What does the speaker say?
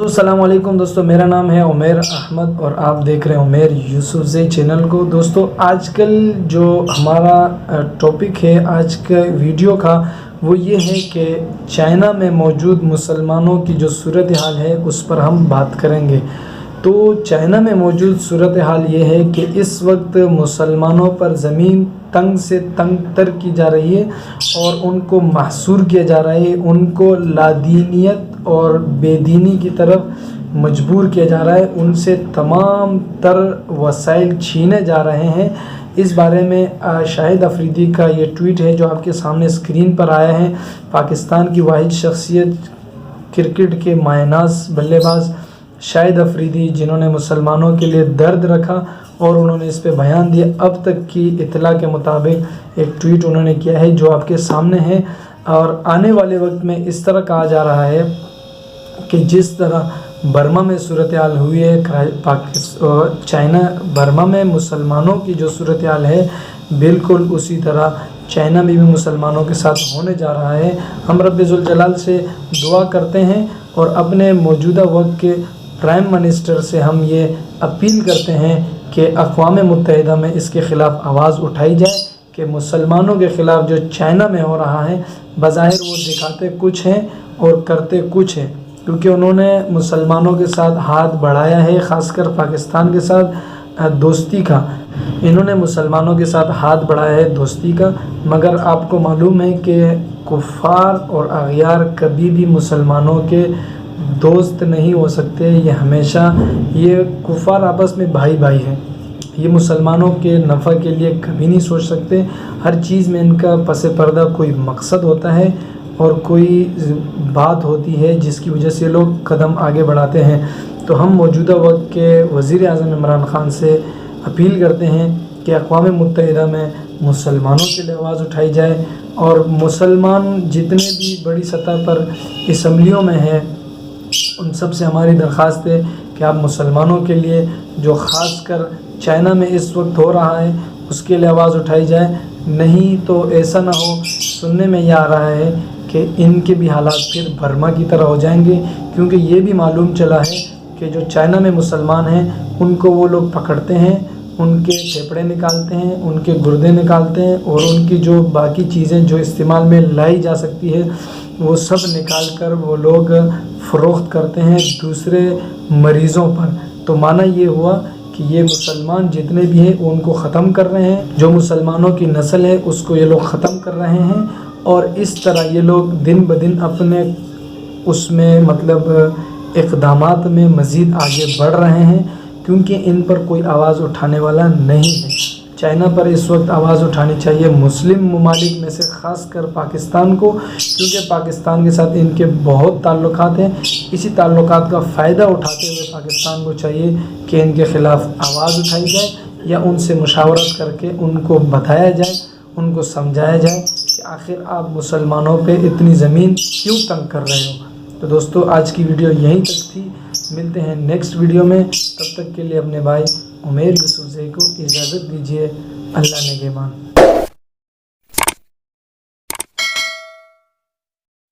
السلام علیکم دوستو، میرا نام ہے عمیر احمد اور آپ دیکھ رہے ہیں عمیر یوسفزئی چینل کو۔ دوستو آج کل جو ہمارا ٹاپک ہے آج کا ویڈیو کا وہ یہ ہے کہ چائنا میں موجود مسلمانوں کی جو صورتحال ہے اس پر ہم بات کریں گے۔ تو چائنا میں موجود صورتحال یہ ہے کہ اس وقت مسلمانوں پر زمین تنگ سے تنگ تر کی جا رہی ہے اور ان کو محصور کیا جا رہا ہے، ان کو لادینیت اور بے دینی کی طرف مجبور کیا جا رہا ہے، ان سے تمام تر وسائل چھینے جا رہے ہیں۔ اس بارے میں شاہد افریدی کا یہ ٹویٹ ہے جو آپ کے سامنے اسکرین پر آیا ہے۔ پاکستان کی واحد شخصیت کرکٹ کے مایہ ناز بلے باز شاہد افریدی، جنہوں نے مسلمانوں کے لیے درد رکھا اور انہوں نے اس پہ بیان دیا، اب تک کی اطلاع کے مطابق ایک ٹویٹ انہوں نے کیا ہے جو آپ کے سامنے ہے۔ اور آنے والے وقت میں اس طرح کہا جا رہا ہے کہ جس طرح برما میں صورتحال ہوئی ہے، چائنا برما میں مسلمانوں کی جو صورتحال ہے بالکل اسی طرح چائنا میں بھی مسلمانوں کے ساتھ ہونے جا رہا ہے۔ ہم رب ذوالجلال سے دعا کرتے ہیں اور اپنے موجودہ وقت کے پرائم منسٹر سے ہم یہ اپیل کرتے ہیں کہ اقوام متحدہ میں اس کے خلاف آواز اٹھائی جائے کہ مسلمانوں کے خلاف جو چائنا میں ہو رہا ہے، بظاہر وہ دکھاتے کچھ ہیں اور کرتے کچھ ہیں، کیونکہ انہوں نے مسلمانوں کے ساتھ ہاتھ بڑھایا ہے، خاص کر پاکستان کے ساتھ دوستی کا۔ انہوں نے مسلمانوں کے ساتھ ہاتھ بڑھایا ہے دوستی کا، مگر آپ کو معلوم ہے کہ کفار اور اغیار کبھی بھی مسلمانوں کے دوست نہیں ہو سکتے۔ یہ کفار آپس میں بھائی بھائی ہیں، یہ مسلمانوں کے نفع کے لیے کبھی نہیں سوچ سکتے۔ ہر چیز میں ان کا پس پردہ کوئی مقصد ہوتا ہے اور کوئی بات ہوتی ہے جس کی وجہ سے لوگ قدم آگے بڑھاتے ہیں۔ تو ہم موجودہ وقت کے وزیر اعظم عمران خان سے اپیل کرتے ہیں کہ اقوام متحدہ میں مسلمانوں کے لیے آواز اٹھائی جائے، اور مسلمان جتنے بھی بڑی سطح پر اسمبلیوں میں ہیں ان سب سے ہماری درخواست ہے کہ آپ مسلمانوں کے لیے جو خاص کر چائنا میں اس وقت ہو رہا ہے اس کے لیے آواز اٹھائی جائے، نہیں تو ایسا نہ ہو۔ سننے میں یہ آ رہا ہے کہ ان کے بھی حالات پھر برما کی طرح ہو جائیں گے، کیونکہ یہ بھی معلوم چلا ہے کہ جو چائنا میں مسلمان ہیں ان کو وہ لوگ پکڑتے ہیں، ان کے پھیپھڑے نکالتے ہیں، ان کے گردے نکالتے ہیں اور ان کی جو باقی چیزیں جو استعمال میں لائی جا سکتی ہے وہ سب نکال کر وہ لوگ فروخت کرتے ہیں دوسرے مریضوں پر۔ تو معنی یہ ہوا کہ یہ مسلمان جتنے بھی ہیں ان کو ختم کر رہے ہیں، جو مسلمانوں کی نسل ہے اس کو یہ لوگ ختم کر رہے ہیں، اور اس طرح یہ لوگ دن بدن اپنے اس میں اقدامات میں مزید آگے بڑھ رہے ہیں، کیونکہ ان پر کوئی آواز اٹھانے والا نہیں ہے۔ چائنا پر اس وقت آواز اٹھانی چاہیے مسلم ممالک میں سے خاص کر پاکستان کو، کیونکہ پاکستان کے ساتھ ان کے بہت تعلقات ہیں۔ اسی تعلقات کا فائدہ اٹھاتے ہوئے پاکستان کو چاہیے کہ ان کے خلاف آواز اٹھائی جائے یا ان سے مشاورت کر کے ان کو بتایا جائے، ان کو سمجھایا جائے کہ آخر آپ مسلمانوں پہ اتنی زمین کیوں تنگ کر رہے ہو۔ تو دوستو آج کی ویڈیو یہیں تک تھی، ملتے ہیں نیکسٹ ویڈیو میں، تب تک کے لیے اپنے بھائی عمیر یوسفزئی کو اجازت دیجیے۔ اللہ نگہبان۔